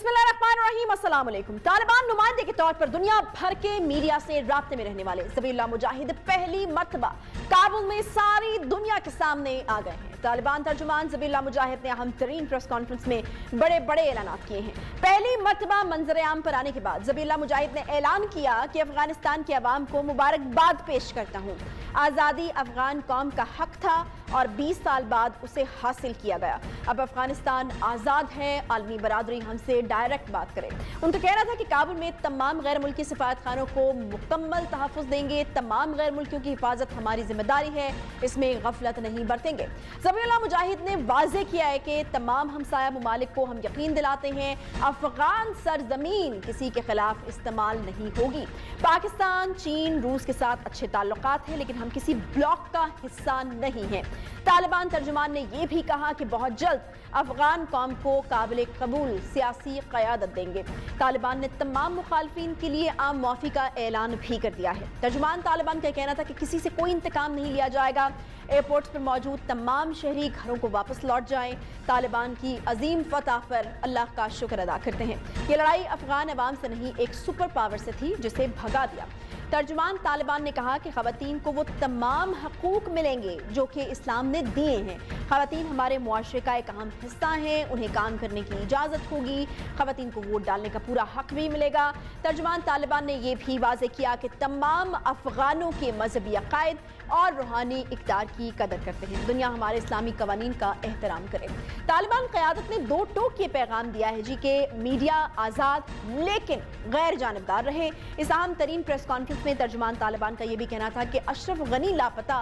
बिस्मिल्लाहिर्रहमानिर्रहीम, अस्सलाम वालेकुम। तालिबान नुमाइंदे के तौर पर दुनिया भर के मीडिया से राब्ते में रहने वाले ज़बीहुल्लाह मुजाहिद पहली मर्तबा काबुल में सारी दुनिया के सामने आ गए हैं। तालिबान तर्जुमान ज़बीहुल्लाह मुजाहिद ने अहम तरीन प्रेस कॉन्फ्रेंस में बड़े बड़े ऐलानात किए हैं। पहली मर्तबा मंजर आम पर आने के बाद ज़बीहुल्लाह मुजाहिद ने ऐलान किया कि अफगानिस्तान के अवाम को मुबारकबाद पेश करता हूँ। आज़ादी अफगान कौम का हक था और 20 साल बाद उसे हासिल किया गया। अब अफगानिस्तान आज़ाद है, आलमी बरादरी हमसे डायरेक्ट बात करे। उनका कहना था कि काबुल में तमाम गैर मुल्की सफारतखानों को मुकम्मल तहफ़्फ़ुज़ देंगे। तमाम गैर मुल्कियों की हिफाजत हमारी जिम्मेदारी है, इसमें गफलत नहीं बरतेंगे। ज़बीहुल्लाह मुजाहिद ने वाज़ेह किया है कि तमाम हमसाया ममालिक को हम यकीन दिलाते हैं अफगान सरजमीन किसी के खिलाफ इस्तेमाल नहीं होगी। पाकिस्तान, चीन, रूस के साथ अच्छे ताल्लुकात हैं, लेकिन हम किसी ब्लॉक का हिस्सा नहीं हैं। तालिबान तर्जुमान ने यह भी कहा कि बहुत जल्द अफगान कौम को काबिल कबूल सियासी क़यादत देंगे। तालिबान ने तमाम मुखालफिन के लिए आम मुआफ़ी का ऐलान भी कर दिया है। तर्जुमान तालिबान का कहना था कि किसी से कोई इंतकाम नहीं लिया जाएगा। एयरपोर्ट्स पर मौजूद तमाम शहरी घरों को वापस लौट जाएं। तालिबान की अजीम फतह पर अल्लाह का शुक्र अदा करते हैं। ये लड़ाई अफगान अवाम से नहीं, एक सुपर पावर से थी जिसे भगा दिया। तर्जुमान तालिबान ने कहा कि ख़वातीन को वो तमाम हकूक़ मिलेंगे जो कि इस्लाम ने दिए हैं। ख़वातीन हमारे मुआशरे का एक अहम हिस्सा हैं, उन्हें काम करने की इजाज़त होगी। ख़वातीन को वोट डालने का पूरा हक भी मिलेगा। तर्जुमान तालिबान ने यह भी वाज़ेह किया कि तमाम अफ़गानों के मजहबी अक़ायद और रूहानी इक़्तिदार की कदर करते हैं। दुनिया हमारे इस्लामी क़वानीन का एहतराम करे। तालिबान क़यादत ने दो टोक ये पैगाम दिया है जी कि मीडिया आज़ाद लेकिन गैर जानिबदार रहे। इस अहम तरीन प्रेस कॉन्फ्रेंस में तर्जुमान तालिबान का यह भी कहना था कि अशरफ गनी लापता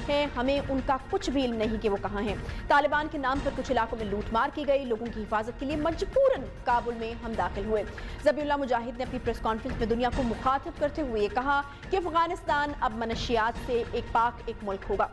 है, हमें उनका कुछ भी इल्म नहीं कि वो कहाँ हैं। तालिबान के नाम पर कुछ इलाकों में लूटमार की गई। लोगों की हिफाजत के लिए मजबूरन काबुल में हम दाखिल हुए। ज़बीहुल्लाह मुजाहिद ने अपनी प्रेस कॉन्फ्रेंस में दुनिया को मुखातिब करते हुए कहा कि अफगानिस्तान अब मनशियात से एक पाक एक मुल्क होगा,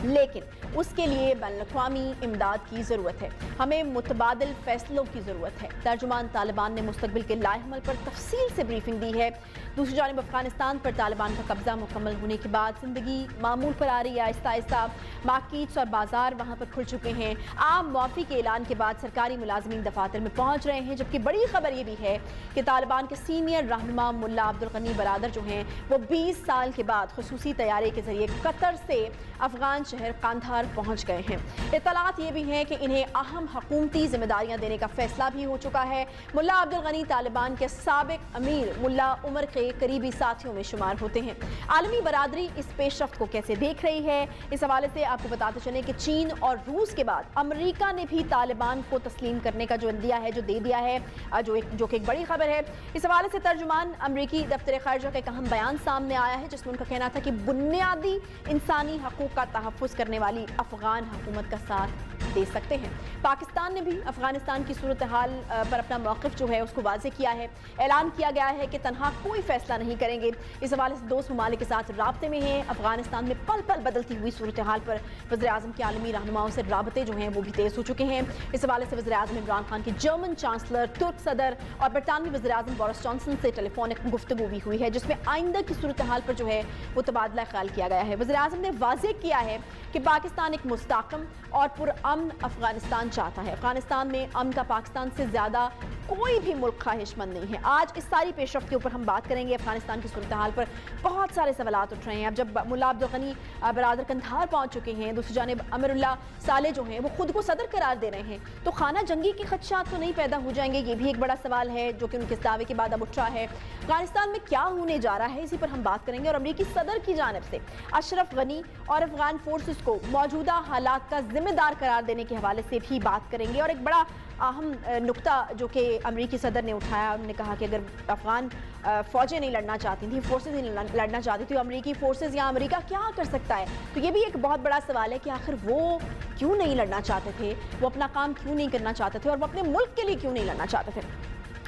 लेकिन उसके लिए बैनुल-अक़वामी इमदाद की ज़रूरत है। हमें मुतबादिल फ़ैसलों की ज़रूरत है। तर्जुमान तालिबान ने मुस्तक़बिल के लाएहमल पर तफसील से ब्रीफिंग दी है। दूसरी जानिब अफगानिस्तान पर तालिबान का कब्ज़ा मुकम्मल होने के बाद ज़िंदगी मामूल पर आ रही है। आहिस्ता आहिस्ता मार्केट्स और बाज़ार वहाँ पर खुल चुके हैं। आम मुआफ़ी के ऐलान के बाद सरकारी मुलाज़मीन दफ़ातर में पहुँच रहे हैं। जबकि बड़ी खबर ये भी है कि तालिबान के सीनियर रहनुमा मुल्ला अब्दुल गनी बरादर जो हैं वो 20 साल के बाद ख़ुसूसी तैयारे के ज़रिए कतर से अफगान शहर कांधार पहुँच गए हैं। इत्तलात ये भी हैं कि इन्हें अहम हुकूमती जिम्मेदारियाँ देने का फैसला भी हो चुका है। मुल्ला अब्दुल गनी तालिबान के साबिक अमीर मुल्ला उमर के करीबी साथियों में शुमार होते हैं। आलमी बरादरी इस पेशरफ्त को कैसे देख रही है, इस हवाले से आपको बताते चलें कि चीन और रूस के बाद अमेरिका ने भी तालिबान को तस्लीम करने का जो दिया है, जो दे दिया है, जो कि एक बड़ी खबर है। इस हवाले से तर्जुमान अमेरिकी दफ्तर ख़ारिजा का एक अहम बयान सामने आया है जिसमें उनका कहना था कि बुनियादी इंसानी हकूक़ का तहफ़्फ़ुज़ करने वाली अफ़गान हुकूमत का साथ दे सकते हैं। पाकिस्तान ने भी अफगानिस्तान की सूरत हाल पर अपना मौक़िफ़ जो है उसको वाज़ेह किया है। ऐलान किया गया है कि तनहा कोई फैसला नहीं करेंगे। इस हवाले से दोस्त ममालिक के साथ राब्ते में हैं। अफगानिस्तान में पल पल बदलती हुई सूरत हाल पर वज़ीर-ए-आज़म के आलमी रहनुमाओं से राब्ते जो हैं वो भी तेज़ हो चुके हैं। इस हवाले से वज़ीर-ए-आज़म इमरान खान की जर्मन चांसलर, तुर्क सदर और बरतानवी वज़ीर-ए-आज़म बोरिस जॉनसन से टेलीफोनिक गुफ्तगू भी हुई है जिसमें आइंदा की सूरत हाल पर जो है वो तबादला ख्याल किया गया है। वज़ीर-ए-आज़म ने वाज़ेह किया है कि पाकिस्तान एक मुस्तहकम और पुरअमन अफगानिस्तान चाहता है। अफगानिस्तान में अमन का पाकिस्तान से ज़्यादा कोई भी मुल्क ख्वाहिशमंद नहीं है। आज इस सारी पेशरफ्त के ऊपर हम बात करेंगे। अफगानिस्तान की सूरत हाल पर बहुत सारे सवालात उठ रहे हैं। अब जब मुल्ला अब्दुल गनी बरादर कंधार पहुँच चुके हैं, दूसरी जानिब अमीरुल्लाह साले जो हैं वो खुद को सदर करार दे रहे हैं, तो खाना जंगी के खदशात तो नहीं पैदा हो जाएंगे? ये भी एक बड़ा सवाल है जो कि उनके दावे के बाद अब उठ रहा है। अफगानिस्तान में क्या होने जा रहा है, इसी पर हम बात करेंगे। और अमरीकी सदर की जानिब से अशरफ गनी और अफगान फोर्सेस को मौजूदा हालात का जिम्मेदार करार देने के हवाले से भी बात करेंगे। और एक बड़ा अहम नुक्ता जो कि अमरीकी सदर ने उठाया, उन्होंने कहा कि अगर अफगान फ़ौजें नहीं लड़ना चाहती थी, फोर्सेज नहीं लड़ना चाहती थी, तो अमरीकी फोर्सेज या अमेरिका क्या कर सकता है? तो ये भी एक बहुत बड़ा सवाल है कि आखिर वो क्यों नहीं लड़ना चाहते थे, वो अपना काम क्यों नहीं करना चाहते थे और वो अपने मुल्क के लिए क्यों नहीं लड़ना चाहते थे।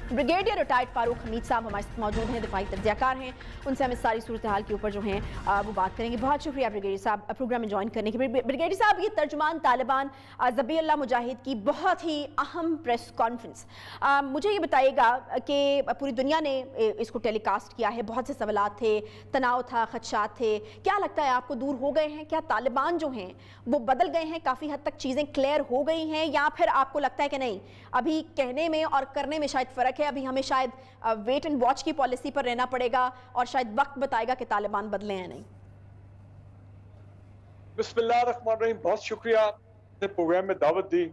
ब्रिगेडियर रिटायर्ड फारूक हमीद साहब हमारे साथ मौजूद हैं, दिफाई तज्ज़ियाकार हैं, उनसे हम इस सारी सूरत हाल के ऊपर जो हैं वो बात करेंगे। बहुत शुक्रिया ब्रिगेडियर साहब प्रोग्राम में ज्वाइन करने के लिए। ब्रिगेडियर साहब, ये तर्जुमान तालिबान ज़बीहुल्लाह मुजाहिद की बहुत ही अहम प्रेस कॉन्फ्रेंस, मुझे ये बताइएगा कि पूरी दुनिया ने इसको टेलीकास्ट किया है, बहुत से सवालात थे, तनाव था, खदशात थे, क्या लगता है आपको दूर हो गए हैं? क्या तालिबान जो हैं वो बदल गए हैं, काफ़ी हद तक चीज़ें क्लियर हो गई हैं, या फिर आपको लगता है कि नहीं अभी कहने में और करने में शायद फ़र्क है, अभी हमें शायद वेट एंड वॉच की पॉलिसी पर रहना पड़ेगा और शायद वक्त बताएगा कि तालिबान बदले हैं नहीं? बिस्मिल्लाहिर्रहमानिर्रहीम, बहुत शुक्रिया प्रोग्राम में दावत दी।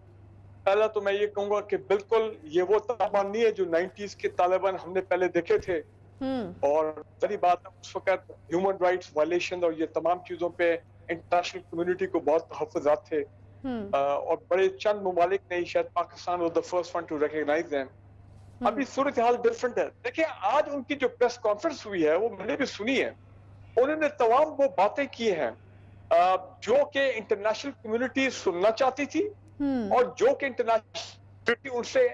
पहला तो मैं ये कहूँगा कि बिल्कुल ये वो तालिबान नहीं है जो 90s के तालिबान हमने पहले देखे थे। और पहली बात, उस वक्त ह्यूमन राइट्स वायलेशन और ये तमाम चीज़ों पे इंटरनेशनल कम्युनिटी को बहुत तहफ़्फ़ुज़ात थे, और बड़े चंद ममालिक ने, शायद Pakistan was the first one to recognise them. अभी सूरत हाल डिफरेंट है। देखिए, आज उनकी जो प्रेस कॉन्फ्रेंस हुई है वो मैंने भी सुनी है। उन्होंने तमाम वो बातें की हैं जो कि इंटरनेशनल कम्युनिटी सुनना चाहती थी और जो कि इंटरनेशनल कम्युनिटी उनसे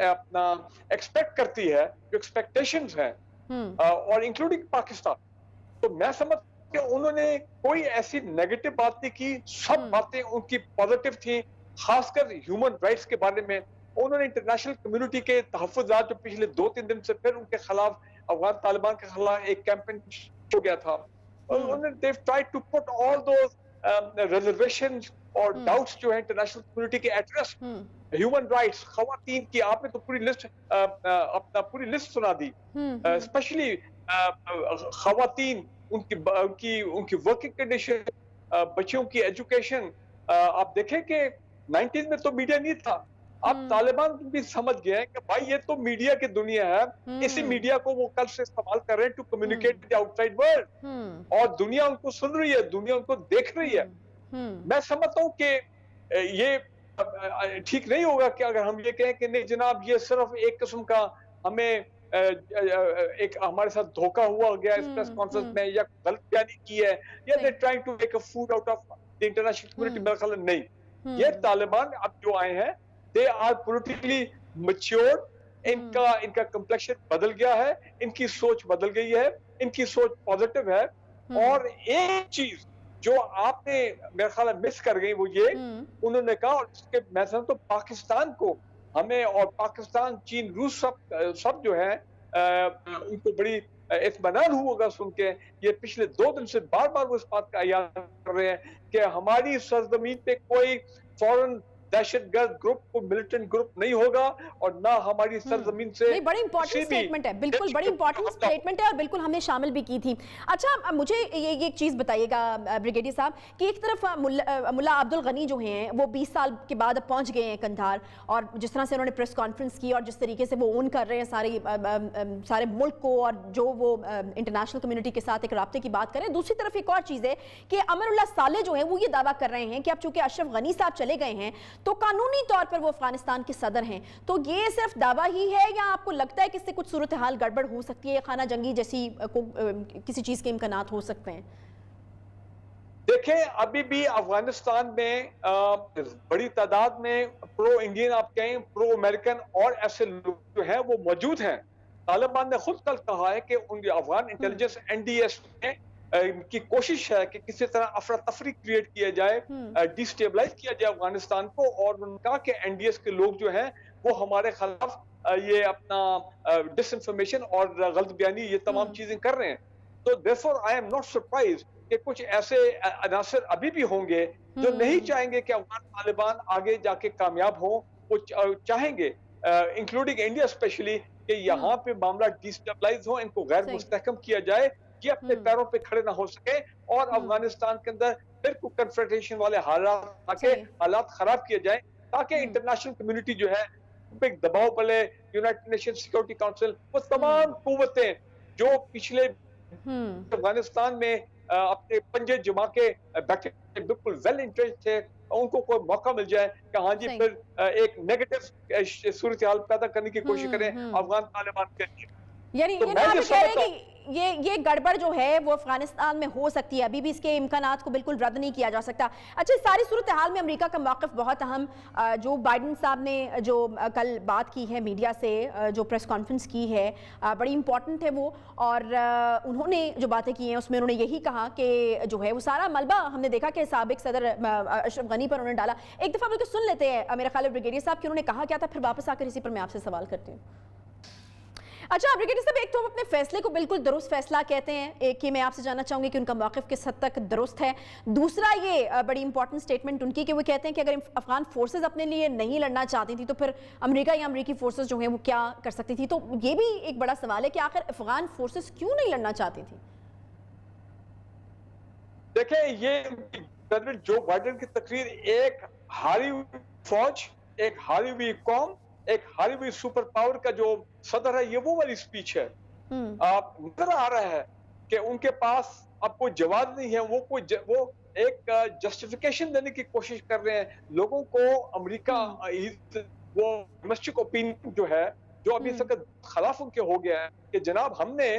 अपना एक्सपेक्ट करती है, जो एक्सपेक्टेशंस हैं, और इंक्लूडिंग पाकिस्तान। तो मैं समझ कि उन्होंने कोई ऐसी नेगेटिव बात नहीं की, सब बातें उनकी पॉजिटिव थी, खासकर ह्यूमन राइट्स के बारे में। उन्होंने इंटरनेशनल कम्युनिटी के तहफ़्फ़ुज़ात जो पिछले 2-3 दिन से फिर उनके खिलाफ, अफगान तालिबान के खिलाफ एक कैंपेन हो गया था, उन्होंने they've tried to put all those reservations और डाउट्स जो है इंटरनेशनल कम्युनिटी के एड्रेस। ह्यूमन राइट्स, खवातीन की आपने तो पूरी लिस्ट अपना पूरी लिस्ट सुना दी, स्पेशली खवातीन, उनकी वर्किंग कंडीशन, बच्चों की एजुकेशन। आप देखें कि 90s में तो मीडिया नहीं था, अब तालिबान भी समझ गए हैं कि भाई ये तो मीडिया की दुनिया है, इसी मीडिया को वो कल से इस्तेमाल कर रहे हैं to communicate with outside world, और दुनिया उनको सुन रही है, दुनिया उनको देख रही है। मैं समझता हूँ कि ये ठीक नहीं होगा कि अगर हम ये कहें कि नहीं जनाब, ये सिर्फ एक किस्म का हमें एक हमारे साथ धोखा हुआ गया इस प्रेस कॉन्फ्रेंस में, या गलत बयानी की है, या they trying to make a fool out of the international community. मेरा ख्याल नहीं, ये तालिबान अब जो आए हैं, दे आर पॉलिटिकली मैच्योर्ड, इनका कम्प्लेक्शन बदल गया है, इनकी सोच बदल गई है, इनकी सोच पॉजिटिव है। और एक चीज जो आपने मेरे ख्याल में मिस कर गई वो ये, उन्होंने कहा, और इसके मैं समझता हूं पाकिस्तान को, हमें, और पाकिस्तान, चीन, रूस सब जो है उनको बड़ी इत्मीनान होगा सुन के। ये पिछले 2 दिन से बार बार वो इस बात का याद कर रहे हैं कि हमारी सरजमीन पे कोई फॉरेन दहशतगर्द ग्रुप, को मिलिटेंट ग्रुप नहीं होगा, और ना हमारी सरजमीन से। नहीं, बड़ी इंपॉर्टेंट स्टेटमेंट है, बिल्कुल बड़ी इंपॉर्टेंट स्टेटमेंट है, और बिल्कुल हमने शामिल भी की थी। अच्छा, मुझे ये एक चीज़ बताइएगा ब्रिगेडियर साहब कि एक तरफ मुल्ला अब्दुल गनी जो हैं वो 20 साल के बाद पहुंच गए हैं कंधार, और जिस तरह से उन्होंने प्रेस कॉन्फ्रेंस की और जिस तरीके से वो ओन कर रहे हैं सारे मुल्क को, और जो वो इंटरनेशनल कम्युनिटी के साथ एक राब्ते की बात करें। दूसरी तरफ एक और चीज़ है कि अमरुल्लाह साले जो हैं वो ये दावा कर रहे हैं कि अब चूंकि अशरफ गनी साहब चले गए हैं तो कानूनी तौर पर वो अफगानिस्तान के सदर हैं। तो ये सिर्फ दावा ही है, या आपको लगता है कि इससे कुछ सूरत हाल गड़बड़ हो सकती है, खाना जंगी जैसी किसी चीज के इम्कानात हो सकते हैं? देखें, अभी भी अफगानिस्तान में बड़ी तादाद में प्रो इंडियन, आप कहें प्रो अमेरिकन, और ऐसे लोग जो हैं वो मौजूद हैं। तालिबान ने खुद कल कहा है कि उनके अफगान इंटेलिजेंस NDS में की कोशिश है कि किसी तरह अफरा तफरी क्रिएट किया जाए, डिस्टेबलाइज किया जाए अफगानिस्तान को, और उन्होंने कहा कि NDS के लोग जो हैं वो हमारे खिलाफ ये अपना डिसइंफॉर्मेशन और गलत बयानी, ये तमाम चीजें कर रहे हैं। तो therefore I am not surprise कि कुछ ऐसे अनासर अभी भी होंगे जो नहीं चाहेंगे कि अफगान तालिबान आगे जाके कामयाब हो। वो चाहेंगे, इंक्लूडिंग इंडिया स्पेशली, कि यहाँ पे मामला डिस्टेबलाइज हो, इनको गैर मुस्तहकम किया जाए, ये अपने पैरों पे खड़े ना हो सके, और अफगानिस्तान के अंदर फिर कोई कन्फ्रंटेशन वाले हालात खराब किए जाए, ताकि इंटरनेशनल कम्युनिटी जो है पे दबाव पड़े, यूनाइटेड नेशन सिक्योरिटी काउंसिल, वो तमाम कुव्वतें जो पिछले अफगानिस्तान में अपने पंजे जमा के बैठे बिल्कुल वेल इंटरेस्ट थे, उनको कोई मौका मिल जाए कि हाँ जी फिर एक नेगेटिव सूरत हाल पैदा करने की कोशिश करें अफगान तालिबान के लिए। यानी तो ये یہ گڑبڑ جو ہے وہ افغانستان میں ہو سکتی ہے, ابھی بھی اس کے امکانات کو بالکل رد نہیں کیا جا سکتا. اچھا, اس ساری صورتحال میں امریکہ کا موقف بہت اہم, جو بائیڈن صاحب نے جو کل بات کی ہے میڈیا سے, جو پریس کانفرنس کی ہے, بڑی امپورٹنٹ ہے وہ, اور انہوں نے جو باتیں کی ہیں اس میں انہوں نے یہی کہا کہ جو ہے وہ سارا ملبہ ہم نے دیکھا کہ سابق صدر اشرف غنی پر انہوں نے ڈالا. ایک دفعہ بلکہ سن لیتے ہیں میرا خیال ہے بریگیڈیئر صاحب کہ انہوں نے کہا کیا تھا, پھر واپس آ کر اسی پر میں آپ سے سوال کرتی ہوں. اچھا بریگیڈیئر صاحب, ایک تو اپنے فیصلے کو بالکل درست فیصلہ کہتے ہیں, ایک یہ میں آپ سے جاننا چاہوں گی کہ ان کا موقف کس حد تک درست ہے. دوسرا یہ بڑی امپورٹنٹ سٹیٹمنٹ ان کی کہ وہ کہتے ہیں کہ اگر افغان فورسز اپنے لیے نہیں لڑنا چاہتی تھی تو پھر امریکہ یا امریکی فورسز جو ہیں وہ کیا کر سکتی تھی. تو یہ بھی ایک بڑا سوال ہے کہ آخر افغان فورسز کیوں نہیں لڑنا چاہتی تھی. دیکھیں, یہ پریزیڈنٹ جو بائیڈن کی تقریر ایک ہاری ہوئی فوج, ایک ہاری ہوئی قوم, ایک ہاری ہوئی سپر پاور کا جو صدر ہے, یہ وہ والی سپیچ ہے. آپ نظر آ رہا ہے کہ ان کے پاس اب کوئی جواب نہیں ہے, وہ ایک جسٹیفیکیشن دینے کی کوشش کر رہے ہیں لوگوں کو. امریکہ وہ ڈومیسٹک اوپینین جو ہے, جو ابھی تک خلاف ان کے ہو گیا ہے کہ جناب ہم نے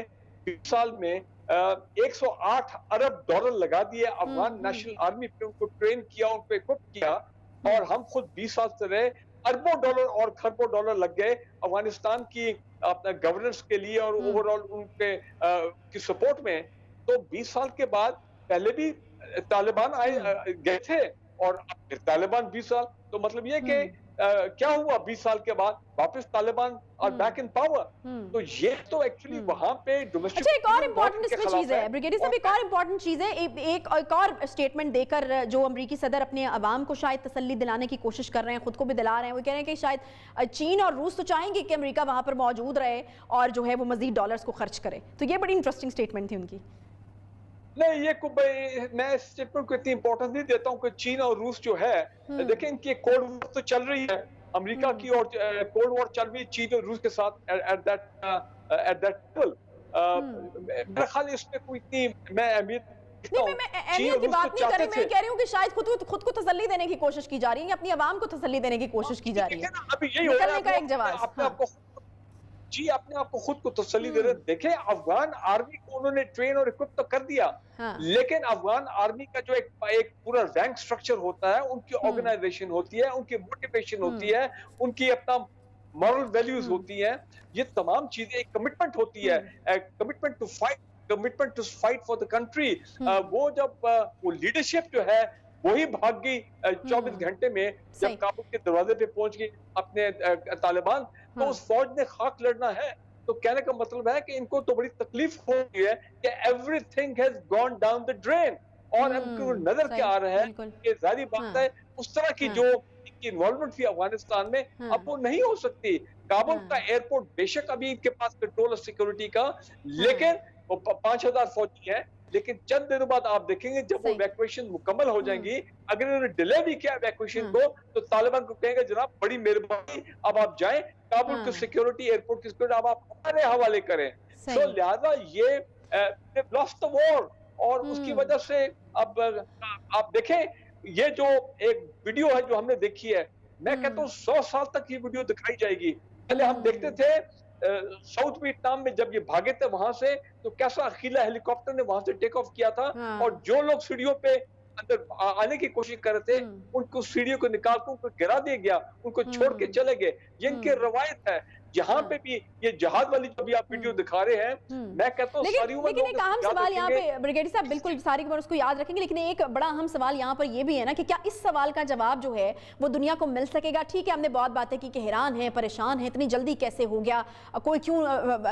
20 سال میں 108 ارب ڈالر لگا دیے افغان نیشنل آرمی پہ, ان کو ٹرین کیا, ان کو اکوپ کیا, اور ہم خود 20 سال سے رہے, اربوں ڈالر اور خربوں ڈالر لگ گئے افغانستان کی اپنا گورننس کے لیے اور اوور آل ان کے کی سپورٹ میں. تو 20 سال کے بعد پہلے بھی طالبان گئے تھے اور پھر طالبان 20 سال, تو مطلب یہ کہ کیا ہوا 20 سال کے بعد واپس طالبان اور بیک ان پاور. تو یہ تو ایکچولی وہاں پہ ڈومیسٹک. اچھا, ایک اور امپورٹنٹ اس میں چیز ہے بریگیڈیئر صاحب, ایک اور امپورٹنٹ چیز ہے, ایک اور اسٹیٹمنٹ دے کر جو امریکی صدر اپنے عوام کو شاید تسلی دلانے کی کوشش کر رہے ہیں, خود کو بھی دلا رہے ہیں. وہ کہہ رہے ہیں کہ شاید چین اور روس تو چاہیں گے کہ امریکہ وہاں پر موجود رہے اور جو ہے وہ مزید ڈالرز کو خرچ کرے. تو یہ بڑی انٹرسٹنگ اسٹیٹمنٹ تھی ان کی. نہیں, یہ میں اس اسٹیٹمنٹ کو اتنی امپورٹنس نہیں دیتا ہوں کہ چین اور روس جو ہے, دیکھیں ان کی کولڈ وار تو چل رہی ہے, امریکہ کی اور کولڈ وار چل رہی ہے چین اور روس کے ساتھ ایٹ دیٹ لیول. میرا خیال اس میں کوئی اتنی میں اہمیت اہمیت کی بات نہیں کر رہی, میں کہہ رہی ہوں کہ شاید خود کو تسلی دینے کی کوشش کی جا رہی ہے, اپنی عوام کو تسلی دینے کی کوشش کی جا رہی ہے. ابھی یہی ہو رہا ہے کا ایک جواز. جی, اپنے آپ کو خود کو تسلی دے رہے. دیکھیں, افغان آرمی کو انہوں نے ٹرین اور اکوپ تو کر دیا, لیکن افغان آرمی کا جو ایک پورا رینک سٹرکچر ہوتا ہے, ان کی آرگنائزیشن ہوتی ہے, ان کی موٹیویشن ہوتی ہے, ان کی اپنا مورل ویلیوز ہوتی ہیں, یہ تمام چیزیں ایک کمٹمنٹ ہوتی ہے, commitment to fight for the country. وہ جب وہ لیڈرشپ جو ہے وہی بھاگ گئی 24 گھنٹے میں, جب کابل کے دروازے پہ پہنچ گئی اپنے طالبان, تو اس فوج نے خاک لڑنا ہے. تو کہنے کا مطلب ہے کہ ان کو تو بڑی تکلیف ہو گئی ہے کہ everything has gone down the drain, اور ان کو نظر کیا آ رہا ہے کہ ظاہری بات ہے اس طرح کی جو ان کی انوالومنٹ تھی افغانستان میں اب وہ نہیں ہو سکتی. کابل کا ایئرپورٹ بے شک ابھی ان کے پاس کنٹرول اور سیکورٹی کا, لیکن وہ 5000 فوجی ہیں, لیکن چند دنوں بعد آپ دیکھیں گے جب وہ ایویکویشن مکمل ہو جائیں گی, اگر انہوں نے ڈیلے بھی کیا ایویکویشن کو, تو طالبان کو کہیں گے جناب بڑی مہربانی اب آپ جائیں, کابل کی سیکورٹی, ایئرپورٹ کی سیکورٹی اب آپ ہمارے حوالے کریں. سو لہذا یہ لاسٹ دا وار, اور اس کی وجہ سے اب آپ دیکھیں یہ جو ایک ویڈیو ہے جو ہم نے دیکھی ہے, میں کہتا ہوں 100 سال تک یہ ویڈیو دکھائی جائے گی. پہلے ہم دیکھتے تھے ساؤتھ ویتنام میں جب یہ بھاگے تھے وہاں سے, تو کیسا اخیلا ہیلی کاپٹر نے وہاں سے ٹیک آف کیا تھا, اور جو لوگ سیڑھیوں پہ اندر آنے کی کوشش کر رہے تھے ان کو سیڑھیوں کو نکال کر ان کو گرا دیا گیا, ان کو چھوڑ کے چلے گئے. یہ ان کی روایت ہے. یہاں پہ بھی یہ جہاد والی جو بھی آپ ویڈیو دکھا رہے ہیں, میں کہتا ہوں ساری عمر لیکن ایک اہم سوال یہاں پہ بریگیڈیئر صاحب, بالکل ساری عمر اس کو یاد رکھیں گے, لیکن ایک بڑا اہم سوال یہاں پر یہ بھی ہے نا کہ کیا اس سوال کا جواب جو ہے وہ دنیا کو مل سکے گا. ٹھیک ہے, ہم نے بہت باتیں کی کہ حیران ہیں, پریشان ہیں, اتنی جلدی کیسے ہو گیا, کوئی کیوں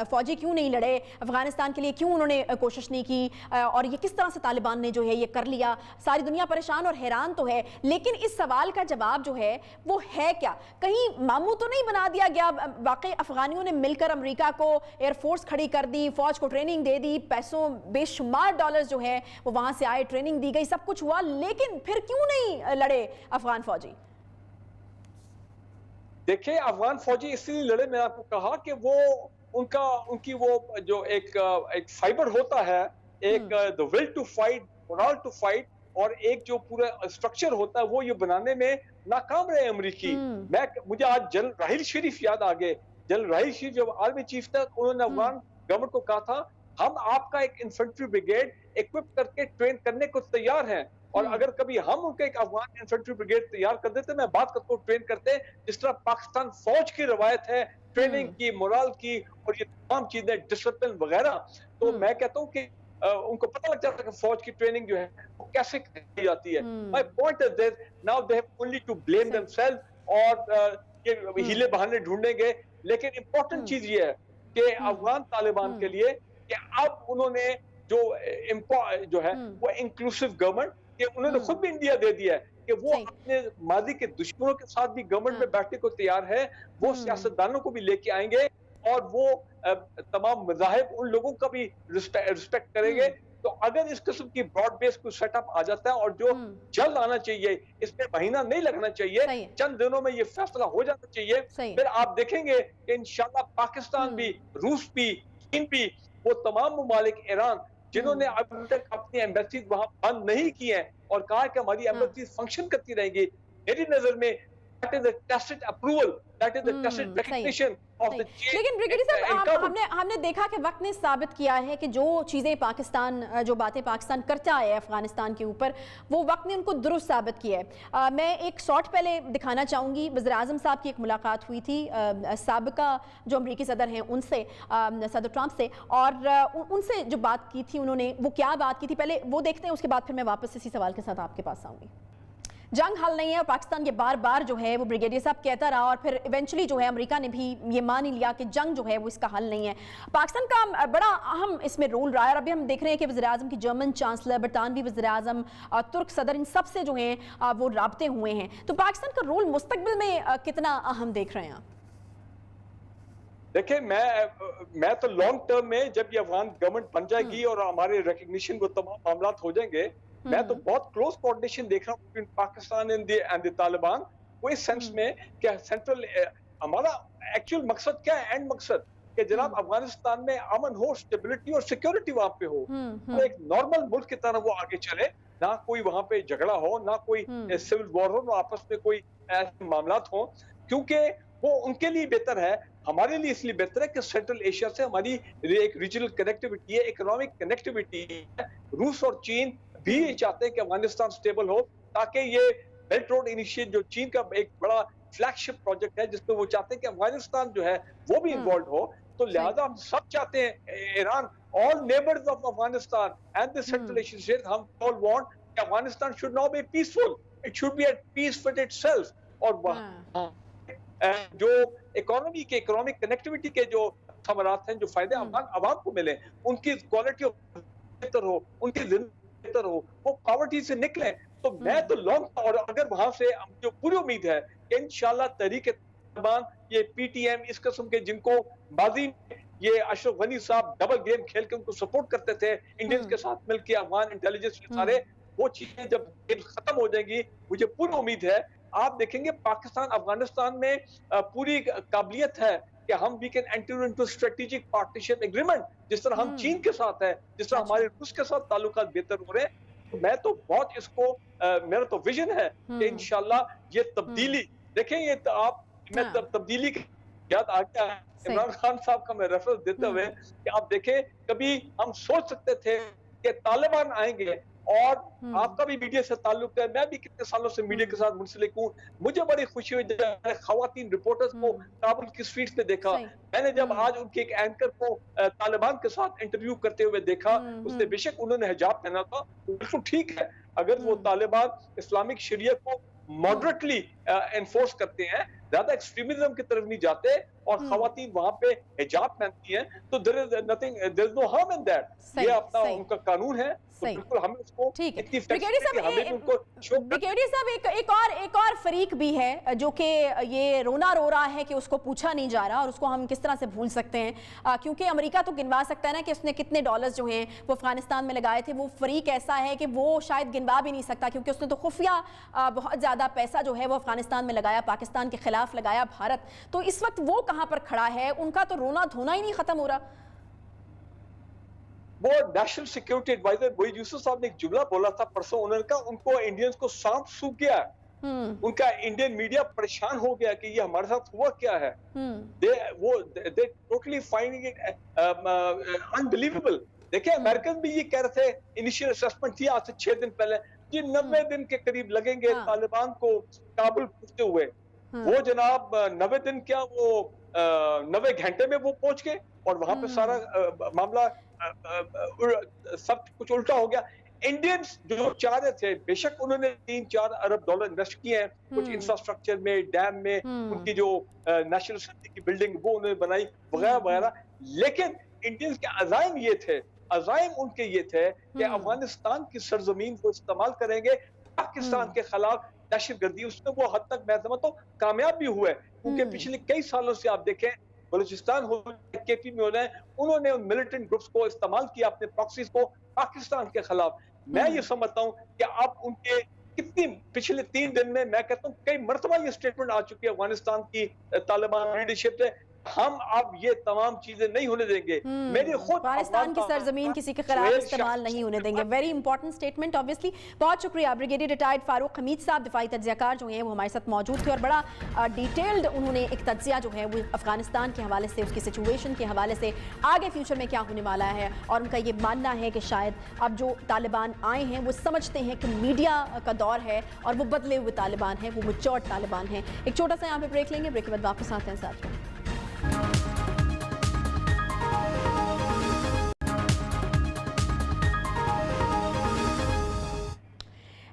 فوجی کیوں نہیں لڑے افغانستان کے لیے, کیوں انہوں نے کوشش نہیں کی, اور یہ کس طرح سے طالبان نے جو ہے یہ کر لیا. ساری دنیا پریشان اور حیران تو ہے, لیکن اس سوال کا جواب جو ہے وہ ہے کیا. کہیں ماموں تو نہیں بنا دیا گیا, واقعی افغانیوں نے مل کر امریکہ کو ایئر فورس کھڑی کر دی, فوج کو ٹریننگ دے دی, پیسوں بے شمار ڈالرز جو ہے وہ وہاں سے آئے, ٹریننگ دی گئی, سب کچھ ہوا, لیکن پھر کیوں نہیں لڑے افغان فوجی. دیکھیں, افغان فوجی اس لیے لڑے, میں آپ کو کہا کہ وہ ان کی وہ جو ایک فائبر ہوتا ہے, ایک the will to fight, morale to fight, اور ایک جو پورا اسٹرکچر ہوتا ہے وہ یہ بنانے میں ناکام رہے امریکی. مجھے آج جنرل راحیل شریف یاد آ گئے. جنرل راحیل شریف جب آرمی چیف تھا, انہوں نے افغان گورنمنٹ کو کہا تھا हम आपका एक इन्फेंट्री ब्रिगेड इक्विप करके ट्रेन करने को तैयार हैं, और अगर कभी हम उनके एक अफगान इन्फेंट्री ब्रिगेड तैयार कर देते, मैं बात करता हूँ ट्रेन करते, जिस तरह पाकिस्तान फौज की रवायत है ट्रेनिंग की, मोरल की, और ये तमाम चीजें, डिसिप्लिन वगैरह, तो मैं कहता हूँ कि उनको पता लग जाता है कि फौज की ट्रेनिंग जो है वो कैसे की जाती है। My point is this, now they have only to blame themselves, और ये हीले बहाने ढूंढेंगे, लेकिन इंपॉर्टेंट चीज ये है कि अफगान तालिबान के लिए कि अब उन्होंने जो है वो इंक्लूसिव गवर्नमेंट, कि उन्होंने खुद भी इंडिया दे दिया है कि वो अपने माजी के दुश्मनों के साथ भी गवर्नमेंट में बैठने को तैयार है, वो सियासतदानों को भी लेके आएंगे, और वो तमाम मज़ाहिब उन लोगों का भी रिस्पेक्ट करेंगे। तो अगर इस किस्म की ब्रॉड बेस कोई सेटअप आ जाता है, और जो जल्द आना चाहिए, इसमें महीना नहीं लगना चाहिए, चंद दिनों में ये फैसला हो जाना चाहिए, फिर आप देखेंगे कि इंशाल्लाह पाकिस्तान भी, रूस भी, चीन भी, वो तमाम ममालिक, ईरान, जिन्होंने अभी तक अपनी एम्बेसी वहां बंद नहीं की है और कहा कि हमारी एम्बेसी फंक्शन करती रहेगी, मेरी नजर में that is a tacit approval, that is a tacit recognition of the change. लेकिन ब्रिगेडियर साहब, हमने देखा कि वक्त ने साबित किया है कि जो चीज़ें पाकिस्तान, जो बातें पाकिस्तान करता है अफगानिस्तान के ऊपर, वो वक्त ने उनको दुरुस्त साबित किया है। मैं एक शॉट पहले दिखाना चाहूँगी, वज़ीर आज़म साहब की एक मुलाकात हुई थी साबिका जो अमरीकी सदर हैं उनसे, सदर ट्रंप से, और उनसे जो बात की थी उन्होंने, वो क्या बात की थी पहले वो देखते हैं, उसके बाद फिर मैं वापस इसी सवाल के साथ आपके पास आऊँगी। जंग हल नहीं है, और पाकिस्तान ये बार बार जो है वो ब्रिगेडियर साहब कहता रहा, और फिर इवेंचुअली जो है अमेरिका ने भी ये मान ही लिया कि जंग जो है वो इसका हल नहीं है। पाकिस्तान का बड़ा अहम इसमें रोल रहा है, और अभी हम देख रहे हैं कि वज़ीर आज़म की जर्मन चांसलर, बरतानवी वज़ीर आज़म, तुर्क सदर, इन सब से जो हैं वो राब्ते हुए हैं। तो पाकिस्तान का रोल मुस्तकबिल में कितना अहम देख रहे हैं आप? देखिए, मैं तो लॉन्ग टर्म में जब ये अफगान गवर्नमेंट बन जाएगी और हमारे रिकग्निशन वो तमाम मामला हो जाएंगे, मैं तो बहुत क्लोज कोऑर्डिनेशन देख रहा हूँ between Pakistan and the Taliban. वो इस सेंस में कि सेंट्रल, हमारा एक्चुअल मकसद क्या है, एंड मकसद कि जनाब अफगानिस्तान में अमन हो, स्टेबिलिटी और सिक्योरिटी वहां पे हो, तो एक नॉर्मल मुल्क की तरह वो आगे चले, ना कोई वहां पे झगड़ा हो, ना कोई सिविल वॉर हो, ना आपस में कोई ऐसे मामला हो, क्योंकि वो उनके लिए बेहतर है, हमारे लिए इसलिए बेहतर है कि सेंट्रल एशिया से हमारी एक रीजनल कनेक्टिविटी है, इकोनॉमिक कनेक्टिविटी है। रूस और चीन भी चाहते हैं कि अफगानिस्तान स्टेबल हो, ताकि ये बेल्ट रोड इनिशिएटिव जो चीन का एक बड़ा फ्लैगशिप प्रोजेक्ट है, जिसमें वो चाहते हैं कि अफगानिस्तान जो है वो भी इन्वॉल्व हो। तो लिहाजा हम सब चाहते हैं, Iran, all neighbours of Afghanistan and the central Asian state, हम ऑल वांट कि Afghanistan should now be peaceful, it should be at peace with itself, और जो इकोनॉमी के, इकोनॉमिक कनेक्टिविटी के जो थमरात हैं, जो फायदे अवाम को मिले, उनकी क्वालिटी बेहतर हो, उनकी जिंदगी बेहतर हो, वो पॉवर्टी से निकले। तो मैं तो लॉन्ग, और अगर वहां से जो पूरी उम्मीद है कि इंशाल्लाह तहरीक तालिबान, ये पीटीएम, इस किस्म के जिनको माजी में ये अशरफ गनी साहब डबल गेम खेल के उनको सपोर्ट करते थे इंडियंस के साथ मिलकर, अफगान इंटेलिजेंस के सारे, वो चीजें जब गेम खत्म हो जाएंगी, मुझे पूरी उम्मीद है आप देखेंगे पाकिस्तान अफगानिस्तान में पूरी काबिलियत है कि हम we can enter into strategic partnership agreement, जिस तरह हम चीन के साथ है, जिस तरह हमारे रूस के साथ ताल्लुकात बेहतर हो रहे हैं। तो मैं तो बहुत इसको मेरा तो विजन है कि इंशाल्लाह ये तब्दीली देखें, ये आप मैं तब्दीली की याद आ गया है इमरान खान साहब का मैं रेफरेंस देते हुए कि आप देखें, कभी हम सोच सकते थे कि तालिबान आएंगे, और आपका भी मीडिया से ताल्लुक है, मैं भी कितने सालों से मीडिया के साथ मुंसलिक हूँ, मुझे बड़ी खुशी हुई जब मैंने खवातीन रिपोर्टर्स को काबुल की स्ट्रीट्स पे देखा, मैंने जब आज उनके एक एंकर को तालिबान के साथ इंटरव्यू करते हुए देखा, उसने बेशक उन्होंने हिजाब पहना था, बिल्कुल ठीक है, अगर वो तालिबान इस्लामिक शरीयत को मॉडरेटली एनफोर्स करते हैं, ज्यादा एक्सट्रीमिज्म की तरफ नहीं जाते, और खवातीन वहां पे हिजाब पहनती हैं, तो there is nothing, there is no harm in that, ये अपना उनका कानून है, तो बिल्कुल हमें उसको इतनी ब्रिगेडियर साहब एक और फरीक भी है जो कि ये रोना रो रहा है कि उसको पूछा नहीं जा रहा, और उसको हम किस तरह से भूल सकते हैं, क्योंकि अमेरिका तो गिनवा सकता है ना कि उसने कितने डॉलर्स जो हैं वो अफगानिस्तान में लगाए थे। वो फरीक ऐसा है कि वो शायद गिनवा भी नहीं सकता, क्योंकि उसने तो खुफिया बहुत ज़्यादा पैसा जो है वो अफगानिस्तान में लगाया, पाकिस्तान के खिलाफ लगाया, भारत। तो इस वक्त वो कहाँ पर खड़ा है? उनका तो रोना धोना ही नहीं खत्म हो रहा। वो national security adviser Moeed Yusuf साहब ने एक जुमला बोला था परसों, उन्होंने कहा उनको इंडियंस को सांप सूख गया, उनका इंडियन मीडिया परेशान हो गया कि ये हमारे साथ हुआ क्या है। they totally finding it unbelievable। देखिए अमेरिकन भी ये कह रहे थे, इनिशियल असेसमेंट थी आज से 6 दिन पहले, ये 90 दिन के करीब लगेंगे तालिबान को काबुल पहुंचते हुए। वो जनाब 90 दिन क्या, वो 90 घंटे में वो पहुंच गए और वहां पे सारा मामला सब कुछ उल्टा हो गया। इंडियंस जो चाह रहे थे, बेशक उन्होंने 3-4 अरब डॉलर इन्वेस्ट किए हैं कुछ इंफ्रास्ट्रक्चर में, डैम में, उनकी जो नेशनल सिटी की बिल्डिंग वो उन्होंने बनाई वगैरह वगैरह, लेकिन इंडियंस के अज़ाइम ये थे, अज़ाइम उनके ये थे कि अफगानिस्तान की सरजमीन को इस्तेमाल करेंगे पाकिस्तान के खिलाफ दहशतगर्दी। उसमें वो हद तक मैं समझता हूँ कामयाब भी हुए, क्योंकि पिछले कई सालों से आप देखें बलूचिस्तान हो, केपी में उन्होंने उन मिलिटेंट ग्रुप्स को इस्तेमाल किया अपने प्रॉक्सीज को पाकिस्तान के खिलाफ। मैं ये समझता हूँ कि अब उनके कितनी पिछले 3 दिन में मैं कहता हूँ कई मरतबा ये स्टेटमेंट आ चुकी है अफगानिस्तान की तालिबान लीडरशिप से, हम अब ये तमाम चीजें नहीं होने देंगे। मेरे खुद अफगानिस्तान की सरजमीन किसी के खिलाफ इस्तेमाल नहीं होने देंगे। Very important statement obviously. बहुत शुक्रिया ब्रिगेडियर रिटायर्ड फारूक हमीद साहब, दिफाई तज्जियाकार जो हैं वो हमारे साथ मौजूद थे और बड़ा डिटेल्ड उन्होंने एक तज्जिया जो है वो अफगानिस्तान के हवाले से, उसकी सिचुएशन के हवाले से, आगे फ्यूचर में क्या होने वाला है, और उनका ये मानना है कि शायद अब जो तालिबान आए हैं वो समझते हैं कि मीडिया का दौर है और वो बदले हुए तालिबान हैं, वो मैच्योर्ड तालिबान हैं। एक छोटा सा यहाँ पे ब्रेक लेंगे, ब्रेक के बाद वापस आते हैं साथ में।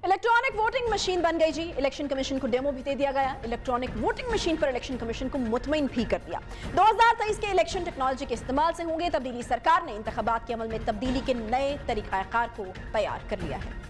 इलेक्ट्रॉनिक वोटिंग मशीन बन गई जी। इलेक्शन कमीशन को डेमो भी दे दिया गया। इलेक्ट्रॉनिक वोटिंग मशीन पर इलेक्शन कमीशन को मुतमईन भी कर दिया। 2023 के इलेक्शन टेक्नोलॉजी के इस्तेमाल से होंगे तब्दीली। सरकार ने इंतखाबात के अमल में तब्दीली के नए तरीकाकार को तैयार कर लिया है।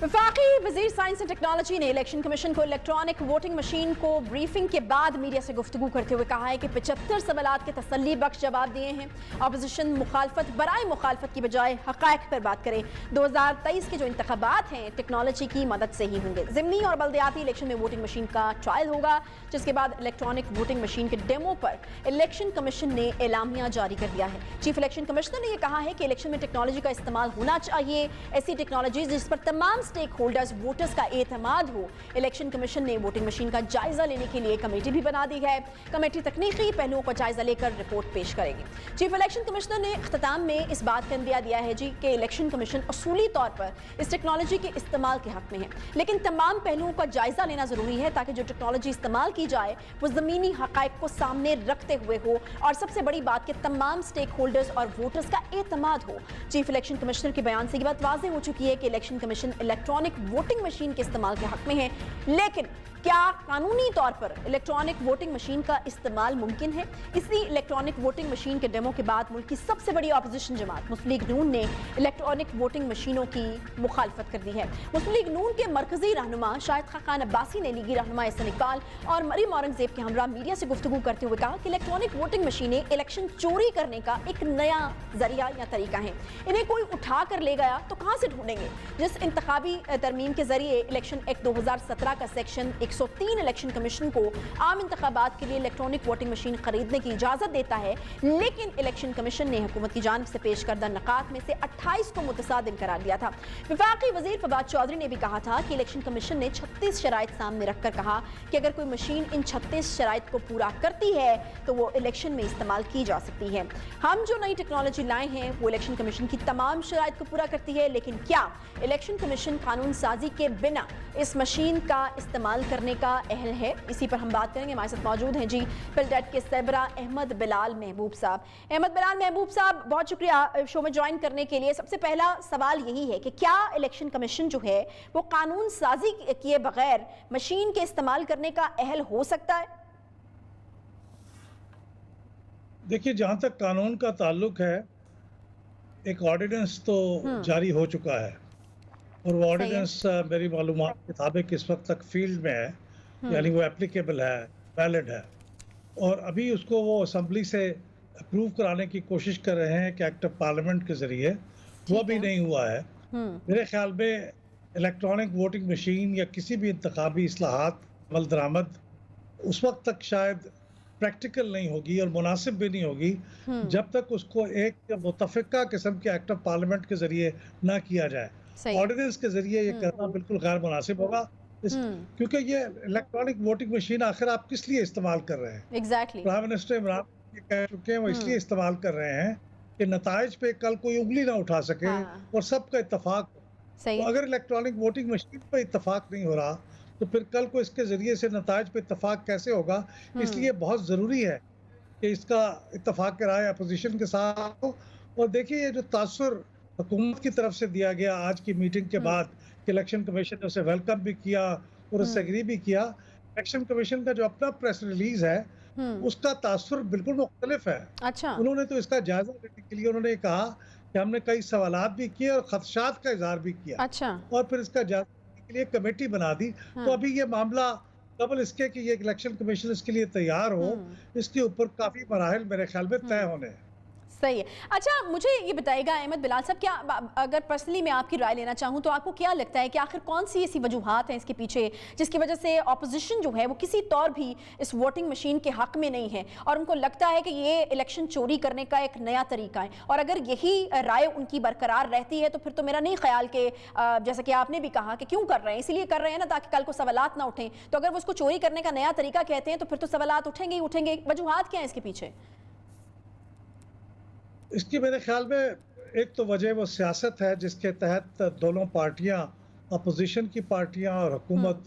वफाकी वजीर साइंस एंड टेक्नोलॉजी ने इलेक्शन कमीशन को इलेक्ट्रॉनिक वोटिंग मशीन को ब्रीफिंग के बाद मीडिया से गुफ्तगू करते हुए कहा है कि 75 सवालात के तसल्ली बख्श जवाब दिए हैं। अपोजिशन मुखालफत बराए मुखालफत की बजाय हक़ाइक़ पर बात करें। 2023 के जो इंतखाबात हैं टेक्नोलॉजी की मदद से ही होंगे। ज़िमनी और बल्दियाती इलेक्शन में वोटिंग मशीन का ट्रायल होगा, जिसके बाद इलेक्ट्रॉनिक वोटिंग मशीन के डेमो पर इलेक्शन कमीशन ने एलामिया जारी कर दिया है। चीफ इलेक्शन कमिश्नर ने यह कहा है कि इलेक्शन में टेक्नोलॉजी का इस्तेमाल होना चाहिए, ऐसी टेक्नोलॉजी जिस पर तमाम स्टेक होल्डर्स वोटर्स का एतमाद हो। इलेक्शन कमीशन ने वोटिंग मशीन का जायजा लेने के लिए कमेटी भी बना दी है। कमेटी तकनीकी पहलुओं का जायजा लेकर रिपोर्ट पेश करेगी। चीफ इलेक्शन कमिश्नर ने इख्तिताम में इस बात का इंदिया दिया है जी कि इलेक्शन कमीशन असूली तौर पर इस टेक्नोलॉजी के इस्तेमाल के हक में है, लेकिन तमाम पहलुओं का जायजा लेना जरूरी है ताकि जो टेक्नोलॉजी इस्तेमाल की जाए वो ज़मीनी हक़ाइक़ को सामने रखते हुए हो और सबसे बड़ी बात कि तमाम स्टेक होल्डर्स और वोटर्स का एतमाद हो। चीफ इलेक्शन कमिश्नर के बयान से ये बात वाज़ेह हो चुकी है कि election commission electronic voting machine के इस्तेमाल के हक में है, लेकिन क्या कानूनी तौर पर इलेक्ट्रॉनिक वोटिंग मशीन का इस्तेमाल मुमकिन है? इसी इलेक्ट्रॉनिक वोटिंग मशीन के डेमो के बाद मुल्क की सबसे बड़ी अपोजिशन जमात मुस्लिम लीग नून ने इलेक्ट्रॉनिक वोटिंग मशीनों की मुखालफत कर दी है। मुस्लिम लीग नून के मरकजी रहनुमा शाहिद खान अब्बासी ने लीगी रहनुमा एहसन इकबाल और मरीम औरंगजेब के हमरा मीडिया से गुफ्तगू करते हुए कहा कि इलेक्ट्रॉनिक वोटिंग मशीनें इलेक्शन चोरी करने का एक नया जरिया या तरीका है। इन्हें कोई उठा कर ले गया तो कहाँ से ढूंढेंगे? जिस इंतखाबी तरमीम के जरिए इलेक्शन एक्ट 2017 का सेक्शन 103 इलेक्शन कमीशन को आम इंतखाबात के लिए इलेक्ट्रॉनिक वोटिंग मशीन खरीदने की इजाजत देता है, लेकिन इलेक्शन कमीशन ने हुकूमत की जानिब से पेश करदा नकात में से 28 को मुतसादिम करार दिया था। वफाकी वजीर फवाद चौधरी ने भी कहा था कि इलेक्शन कमीशन ने 36 शराइत सामने रखकर कहा कि अगर कोई मशीन इन 36 शराइत को पूरा करती है तो वो इलेक्शन में इस्तेमाल की जा सकती है। हम जो नई टेक्नोलॉजी लाए हैं वो इलेक्शन कमीशन की तमाम शराइत को पूरा करती है, लेकिन क्या इलेक्शन कमीशन कानून साजी के बिना इस मशीन का इस्तेमाल करने का अहल है? इसी पर हम बात करेंगे। हमारे साथ मौजूद हैं जी फिलडेट के सरबरा अहमद बिलाल महबूब साहब। अहमद बिलाल महबूब साहब, बहुत शुक्रिया शो में ज्वाइन करने के लिए। सबसे पहला सवाल यही है कि क्या इलेक्शन कमीशन जो है वो कानून साजी किए बगैर मशीन के इस्तेमाल करने का अहल हो सकता है? देखिए, जहाँ तक कानून का ताल्लुक है, एक ऑर्डिनेंस तो जारी हो चुका है और वो ऑर्डिनेंस मेरी मालूमात के मुताबिक इस वक्त तक फील्ड में है, यानी वो एप्लीकेबल है, वैलिड है, और अभी उसको वो असेंबली से अप्रूव कराने की कोशिश कर रहे हैं कि एक्ट ऑफ पार्लियामेंट के जरिए, वो भी नहीं हुआ है। मेरे ख्याल में इलेक्ट्रॉनिक वोटिंग मशीन या किसी भी इंतखाबी इस्लाहात अमल दरामद उस वक्त तक शायद प्रैक्टिकल नहीं होगी और मुनासिब भी नहीं होगी जब तक उसको एक मुतफ़िका किस्म के एक्ट ऑफ पार्लियामेंट के जरिए ना किया जाए। آرڈیننس کے ذریعے یہ کرنا بالکل غیر مناسب ہوگا، کیونکہ یہ الیکٹرانک ووٹنگ مشین آخر آپ کس لیے استعمال کر رہے ہیں؟ ایگزیکٹلی پرائم منسٹر عمران یہ کہہ چکے ہیں وہ اس لیے استعمال کر رہے ہیں کہ نتائج پہ کل کوئی انگلی نہ اٹھا سکے اور سب کا اتفاق ہو۔ تو اگر الیکٹرانک ووٹنگ مشین پہ اتفاق نہیں ہو رہا تو پھر کل کو اس کے ذریعے سے نتائج پہ اتفاق کیسے ہوگا؟ اس لیے بہت ضروری ہے کہ اس کا اتفاق رائے اپوزیشن کے ساتھ ہو۔ اور دیکھیے یہ جو تاثر حکومت کی طرف سے دیا گیا آج کی میٹنگ کے بعد کہ الیکشن کمیشن نے اسے ویلکم بھی کیا اور اس سے ایگری بھی کیا، الیکشن کمیشن کا جو اپنا پریس ریلیز ہے اس کا تاثر بالکل مختلف ہے۔ اچھا، انہوں نے تو اس کا جائزہ لینے کے لیے انہوں نے کہا کہ ہم نے کئی سوالات بھی کیے اور خدشات کا اظہار بھی کیا، اچھا، اور پھر اس کا جائزہ لینے کے لیے کمیٹی بنا دی۔ تو ابھی یہ معاملہ قبل اس کے کہ یہ الیکشن کمیشن اس کے لیے تیار ہو، اس کے اوپر کافی مراحل میرے خیال میں طے ہونے ہیں۔ صحیح ہے۔ اچھا مجھے یہ بتائے گا احمد بلال صاحب، کیا اگر پرسنلی میں آپ کی رائے لینا چاہوں تو آپ کو کیا لگتا ہے کہ آخر کون سی ایسی وجوہات ہیں اس کے پیچھے جس کی وجہ سے اپوزیشن جو ہے وہ کسی طور بھی اس ووٹنگ مشین کے حق میں نہیں ہے اور ان کو لگتا ہے کہ یہ الیکشن چوری کرنے کا ایک نیا طریقہ ہے؟ اور اگر یہی رائے ان کی برقرار رہتی ہے تو پھر تو میرا نہیں خیال کہ جیسا کہ آپ نے بھی کہا کہ کیوں کر رہے ہیں، اسی لیے کر رہے ہیں نا تاکہ کل کو سوالات نہ اٹھیں۔ تو اگر وہ اس کو چوری کرنے کا نیا طریقہ کہتے ہیں تو پھر تو سوالات اٹھیں گے ہی اٹھیں گے۔ وجوہات کیا ہیں اس کے پیچھے؟ اس کی میرے خیال میں ایک تو وجہ وہ سیاست ہے جس کے تحت دونوں پارٹیاں، اپوزیشن کی پارٹیاں اور حکومت،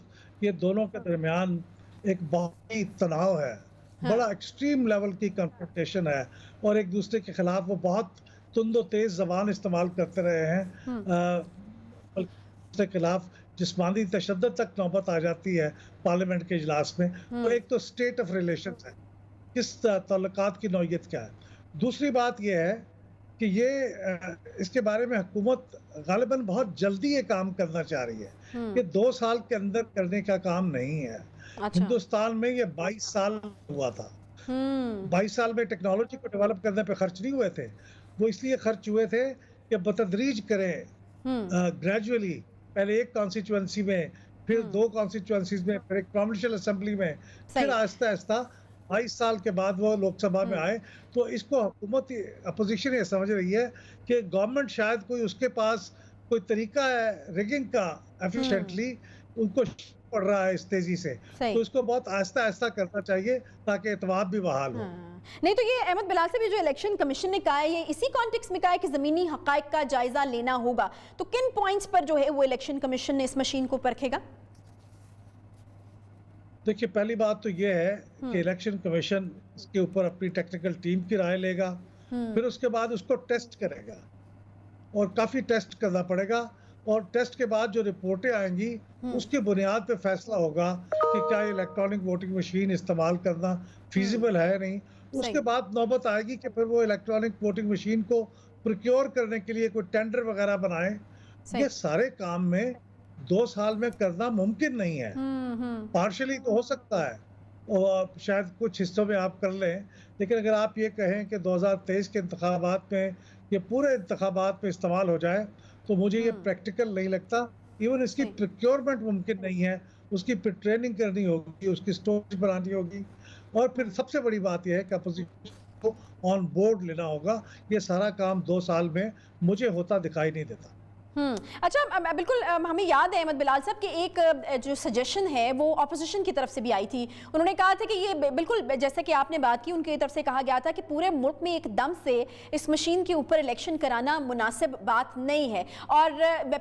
یہ دونوں کے درمیان ایک بہت ہی تناؤ ہے، بڑا ایکسٹریم لیول کی کنفرنٹیشن ہے اور ایک دوسرے کے خلاف وہ بہت تند و تیز زبان استعمال کرتے رہے ہیں، اس کے خلاف جسمانی تشدد تک نوبت آ جاتی ہے پارلیمنٹ کے اجلاس میں۔ تو ایک تو اسٹیٹ آف ریلیشنز ہے، کس تعلقات کی نوعیت کیا ہے۔ دوسری بات یہ ہے کہ یہ اس کے بارے میں حکومت غالباً بہت جلدی یہ کام کرنا چاہ رہی ہے، یہ 2 سال کے اندر کرنے کا کام نہیں ہے۔ ہندوستان میں یہ 22 سال ہوا تھا، 22 سال میں ٹیکنالوجی کو ڈیولپ کرنے پہ خرچ نہیں ہوئے تھے، وہ اس لیے خرچ ہوئے تھے کہ بتدریج کریں، گریجولی، پہلے ایک کانسٹیچوئنسی میں، پھر 2 کانسٹیچوئنسیز میں، پھر ایک پروونشل اسمبلی میں، پھر آہستہ آہستہ 22 سال کے بعد وہ لوک سبھا میں آئے۔ تو اس کو حکومت اپوزیشن یہ سمجھ رہی ہے کہ گورنمنٹ شاید کوئی اس کے پاس کوئی طریقہ ہے ریگنگ کا ایفیشینٹلی، ان کو پڑ رہا ہے اس تیزی سے، تو اس کو بہت آہستہ آہستہ کرنا چاہیے تاکہ اعتماد بھی بحال ہو۔ نہیں تو یہ احمد بلال صاحب، یہ جو الیکشن کمیشن نے کہا ہے یہ اسی کانٹیکس میں کہا ہے کہ زمینی حقائق کا جائزہ لینا ہوگا، تو کن پوائنٹس پر جو ہے وہ الیکشن کمیشن نے اس مشین کو پرکھے گا؟ دیکھیے پہلی بات تو یہ ہے کہ الیکشن کمیشن اس کے اوپر اپنی ٹیکنیکل ٹیم کی رائے لے گا، پھر اس کے بعد اس کو ٹیسٹ کرے گا اور کافی ٹیسٹ کرنا پڑے گا، اور ٹیسٹ کے بعد جو رپورٹیں آئیں گی اس کی بنیاد پہ فیصلہ ہوگا کہ کیا الیکٹرانک ووٹنگ مشین استعمال کرنا فیزیبل ہے نہیں۔ اس کے بعد نوبت آئے گی کہ پھر وہ الیکٹرانک ووٹنگ مشین کو پروکیور کرنے کے لیے کوئی ٹینڈر وغیرہ بنائیں۔ یہ سارے کام میں 2 سال میں کرنا ممکن نہیں ہے، پارشلی تو ہو سکتا ہے اور شاید کچھ حصوں میں آپ کر لیں، لیکن اگر آپ یہ کہیں کہ 2023 کے انتخابات میں یہ پورے انتخابات میں استعمال ہو جائے تو مجھے یہ پریکٹیکل نہیں لگتا۔ ایون اس کی پروکیورمنٹ ممکن نہیں ہے، اس کی پھر ٹریننگ کرنی ہوگی، اس کی سٹورج بنانی ہوگی، اور پھر سب سے بڑی بات یہ ہے کہ اپوزیشن کو آن بورڈ لینا ہوگا۔ یہ سارا کام 2 سال میں مجھے ہوتا دکھائی نہیں دیتا۔ اچھا بالکل ہمیں یاد ہے احمد بلال صاحب کہ ایک جو سجیشن ہے وہ اپوزیشن کی طرف سے بھی آئی تھی، انہوں نے کہا تھا کہ یہ بالکل جیسا کہ آپ نے بات کی، ان کی طرف سے کہا گیا تھا کہ پورے ملک میں ایک دم سے اس مشین کے اوپر الیکشن کرانا مناسب بات نہیں ہے، اور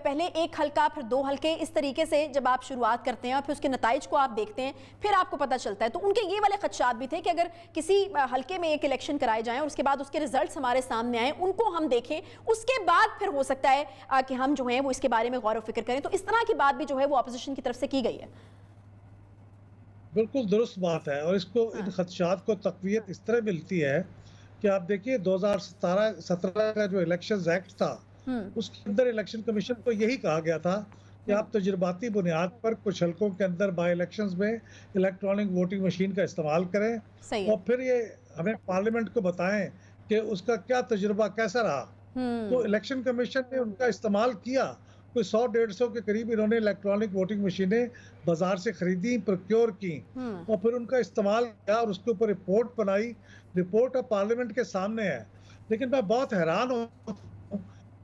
پہلے 1 حلقہ پھر 2 حلقے، اس طریقے سے جب آپ شروعات کرتے ہیں اور پھر اس کے نتائج کو آپ دیکھتے ہیں پھر آپ کو پتہ چلتا ہے۔ تو ان کے یہ والے خدشات بھی تھے کہ اگر کسی حلقے میں ایک الیکشن کرائے جائیں اور اس کے بعد اس کے ریزلٹس ہمارے سامنے آئیں، ان کو ہم دیکھیں، اس کے بعد پھر ہو سکتا ہے کہ ہم جو ہیں وہ اس کے بارے میں غور و فکر کریں۔ تو اس طرح کی بات بھی جو ہے وہ اپوزیشن کی طرف سے کی گئی ہے۔ بالکل درست بات ہے، اور اس کو ان خدشات کو تقویت اس طرح ملتی ہے کہ آپ دیکھیے 2017 کا جو الیکشنز ایکٹ تھا اس کے اندر الیکشن کمیشن کو یہی کہا گیا تھا کہ آپ تجرباتی بنیاد پر کچھ حلقوں کے اندر بائی الیکشنز میں الیکٹرانک ووٹنگ مشین کا استعمال کریں اور پھر یہ ہمیں پارلیمنٹ کو بتائیں کہ اس کا کیا تجربہ کیسا رہا۔ تو الیکشن کمیشن نے ان کا استعمال کیا، کوئی 100-150 کے قریب انہوں نے الیکٹرانک ووٹنگ مشینیں بازار سے خریدی، پروکیور کی، اور پھر ان کا استعمال کیا اور اس کے اوپر رپورٹ بنائی۔ رپورٹ اب پارلیمنٹ کے سامنے ہے، لیکن میں بہت حیران ہوں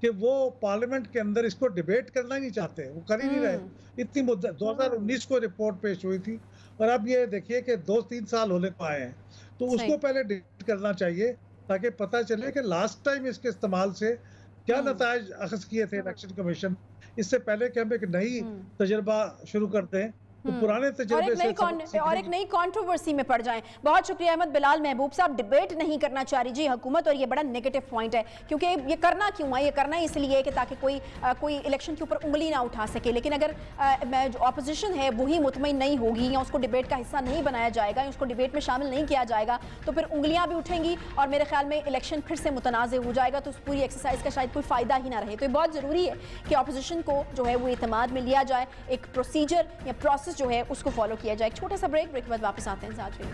کہ وہ پارلیمنٹ کے اندر اس کو ڈیبیٹ کرنا ہی نہیں چاہتے, وہ کر ہی نہیں رہے. اتنی مدت 2019 کو رپورٹ پیش ہوئی تھی, اور اب یہ دیکھیے کہ 2-3 سال ہونے کو آئے ہیں, تو اس کو پہلے ڈیبیٹ کرنا چاہیے تاکہ پتہ چلے کہ لاسٹ ٹائم اس کے استعمال سے کیا نتائج اخذ کیے تھے الیکشن کمیشن, اس سے پہلے کہ ہم ایک نئی تجربہ شروع کر دیں تو پرانے تجربے سے اور ایک نئی کنٹروورسی میں پڑ جائیں. بہت شکریہ احمد بلال. محبوب صاحب, ڈیبیٹ نہیں کرنا چاہ رہی جی حکومت, اور یہ بڑا نیگیٹو پوائنٹ ہے, کیونکہ یہ کرنا کیوں ہے؟ یہ کرنا اس لیے کہ تاکہ کوئی الیکشن کے اوپر انگلی نہ اٹھا سکے. لیکن اگر جو اپوزیشن ہے وہی مطمئن نہیں ہوگی, یا اس کو ڈیبیٹ کا حصہ نہیں بنایا جائے گا, یا اس کو ڈیبیٹ میں شامل نہیں کیا جائے گا, تو پھر انگلیاں بھی اٹھیں گی اور میرے خیال میں الیکشن پھر سے متنازع ہو جائے گا, تو اس پوری ایکسرسائز کا شاید کوئی فائدہ ہی نہ رہے. تو یہ بہت ضروری ہے کہ اپوزیشن کو جو ہے وہ اعتماد میں لیا جائے, ایک پروسیجر یا پروسیس جو ہے اس کو فالو کیا جائے. ایک چھوٹا سا بریک کے بعد واپس آتے ہیں ساتھ میں.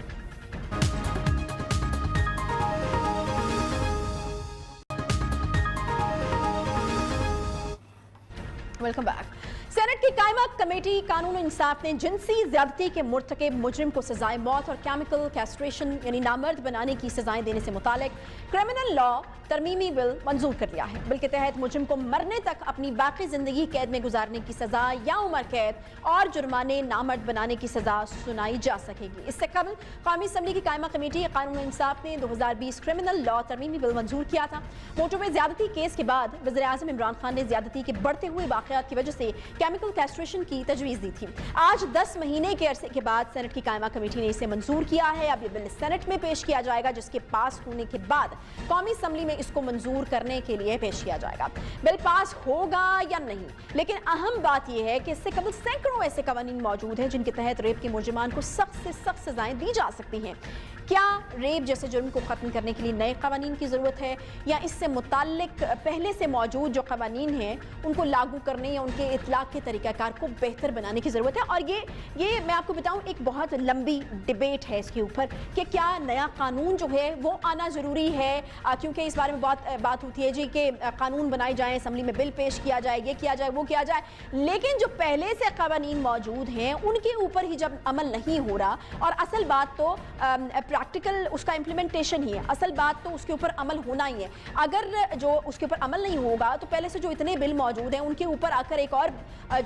Welcome back. سینٹ کی قائمہ کمیٹی قانون و انصاف نے جنسی زیادتی کے مرتکب مجرم کو سزائے موت اور کیمیکل کیسٹریشن یعنی نامرد بنانے کی سزائیں دینے سے متعلق کرمنل لا ترمیمی بل منظور کر لیا ہے. بل کے تحت مجرم کو مرنے تک اپنی باقی زندگی قید میں گزارنے کی سزا یا عمر قید اور جرمانے نامرد بنانے کی سزا سنائی جا سکے گی. اس سے قبل قومی اسمبلی کی قائمہ کمیٹی قانون و انصاف نے 2020 کرمنل لا ترمیمی بل منظور کیا تھا. موٹر وے زیادتی کیس کے بعد وزیر اعظم عمران خان نے زیادتی کے بڑھتے ہوئے واقعات کی وجہ سے کیمیکل کیسٹریشن کی تجویز دی تھی. آج 10 مہینے کے عرصے کے بعد سینٹ کی قائمہ کمیٹی نے اسے منظور کیا ہے. اب یہ بل سینٹ میں پیش کیا جائے گا, جس کے پاس ہونے کے بعد قومی اسمبلی میں اس کو منظور کرنے کے لیے پیش کیا جائے گا. بل پاس ہوگا یا نہیں, لیکن اہم بات یہ ہے کہ اس سے قبل سینکڑوں ایسے قوانین موجود ہیں جن کے تحت ریپ کے مجرمان کو سخت سے سخت سزائیں دی جا سکتی ہیں. کیا ریپ جیسے جرم کو ختم کرنے کے لیے نئے قوانین کی ضرورت ہے, یا اس سے متعلق پہلے سے موجود جو قوانین ہیں ان کو لاگو کرنے یا ان کے اطلاق کے طریقہ کار کو بہتر بنانے کی ضرورت ہے؟ اور یہ میں آپ کو بتاؤں ایک بہت لمبی ڈیبیٹ ہے اس کے اوپر کہ کیا نیا قانون جو ہے وہ آنا ضروری ہے, کیونکہ اس بارے میں بہت بات ہوتی ہے جی کہ قانون بنائے جائیں, اسمبلی میں بل پیش کیا جائے, یہ کیا جائے, وہ کیا جائے, لیکن جو پہلے سے قوانین موجود ہیں ان کے اوپر ہی جب عمل نہیں ہو رہا, اور اصل بات تو پریکٹیکل اس کا امپلیمنٹیشن ہی ہے, اصل بات تو اس کے اوپر عمل ہونا ہی ہے. اگر جو اس کے اوپر عمل نہیں ہوگا تو پہلے سے جو اتنے بل موجود ہیں ان کے اوپر آ کر ایک اور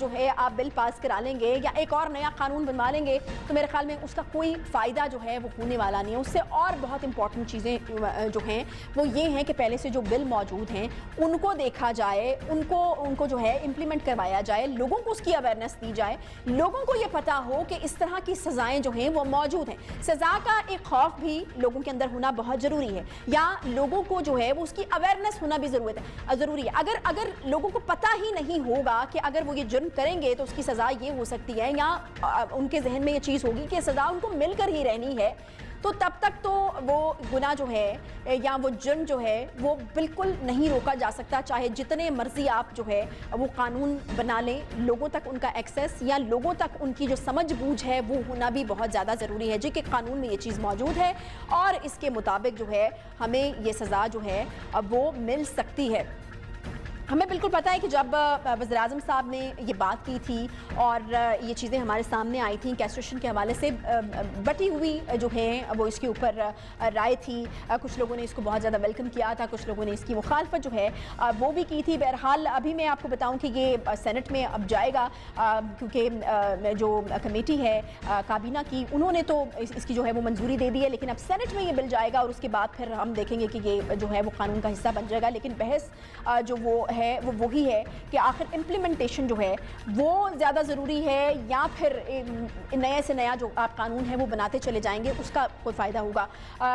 جو ہے آپ بل پاس کرا لیں گے یا ایک اور نیا قانون بنوا لیں گے, تو میرے خیال میں اس کا کوئی فائدہ جو ہے وہ ہونے والا نہیں ہے. اس سے اور بہت امپورٹنٹ چیزیں جو ہیں وہ یہ ہیں کہ پہلے سے جو بل موجود ہیں ان کو دیکھا جائے, ان کو جو ہے امپلیمنٹ کروایا جائے, لوگوں کو اس کی اویئرنیس دی جائے, لوگوں کو یہ پتہ ہو کہ اس طرح کی سزائیں جو ہیں وہ موجود ہیں. سزا کا ایک خوف بھی لوگوں کے اندر ہونا بہت ضروری ہے, یا لوگوں کو جو ہے وہ اس کی اویئرنیس ہونا بھی ضروری ہے. اگر لوگوں کو پتہ ہی نہیں ہوگا کہ اگر وہ یہ جرم کریں گے تو اس کی سزا یہ ہو سکتی ہے, یا ان کے ذہن میں یہ چیز ہوگی کہ سزا ان کو مل کر ہی رہنی ہے, تو تب تک تو وہ گناہ جو ہے یا وہ جرم جو ہے وہ بالکل نہیں روکا جا سکتا, چاہے جتنے مرضی آپ جو ہے وہ قانون بنا لیں. لوگوں تک ان کا ایکسیس یا لوگوں تک ان کی جو سمجھ بوجھ ہے وہ ہونا بھی بہت زیادہ ضروری ہے جی کہ قانون میں یہ چیز موجود ہے اور اس کے مطابق جو ہے ہمیں یہ سزا جو ہے وہ مل سکتی ہے. ہمیں بالکل پتہ ہے کہ جب وزیر اعظم صاحب نے یہ بات کی تھی اور یہ چیزیں ہمارے سامنے آئی تھیں, کیسٹریشن کے حوالے سے بٹی ہوئی جو ہیں وہ اس کے اوپر رائے تھی. کچھ لوگوں نے اس کو بہت زیادہ ویلکم کیا تھا, کچھ لوگوں نے اس کی مخالفت جو ہے وہ بھی کی تھی. بہرحال ابھی میں آپ کو بتاؤں کہ یہ سینٹ میں اب جائے گا, کیونکہ جو کمیٹی ہے کابینہ کی انہوں نے تو اس کی جو ہے وہ منظوری دے دی ہے, لیکن اب سینٹ میں یہ بل جائے گا اور اس کے بعد پھر ہم دیکھیں گے کہ یہ جو ہے وہ قانون کا حصہ بن جائے گا. لیکن بحث جو وہ ہے وہ وہی ہے کہ آخر امپلیمنٹیشن جو ہے وہ زیادہ ضروری ہے, یا پھر نئے سے نیا جو آپ قانون ہے وہ بناتے چلے جائیں گے, اس کا کوئی فائدہ ہوگا.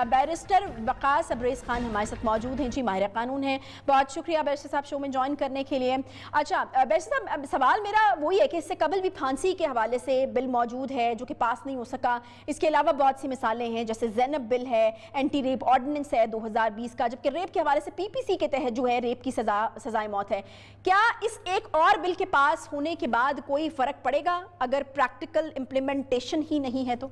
بیرسٹر وقاص ابریز خان ہمارے ساتھ موجود ہیں جی, ماہر قانون ہیں. بہت شکریہ بیرسٹر صاحب شو میں جوائن کرنے کے لیے. اچھا بیرسٹر صاحب, سوال میرا وہی ہے کہ اس سے قبل بھی پھانسی کے حوالے سے بل موجود ہے جو کہ پاس نہیں ہو سکا. اس کے علاوہ بہت سی مثالیں ہیں, جیسے زینب بل ہے, اینٹی ریپ آرڈیننس ہے 2020 کا, جبکہ ریپ کے حوالے سے پی پی سی کے تحت جو ہے ریپ کی سزائے موت ہے. کیا اس ایک اور بل کے پاس ہونے کے بعد کوئی فرق پڑے گا اگر پریکٹیکل امپلیمنٹیشن ہی نہیں ہے تو؟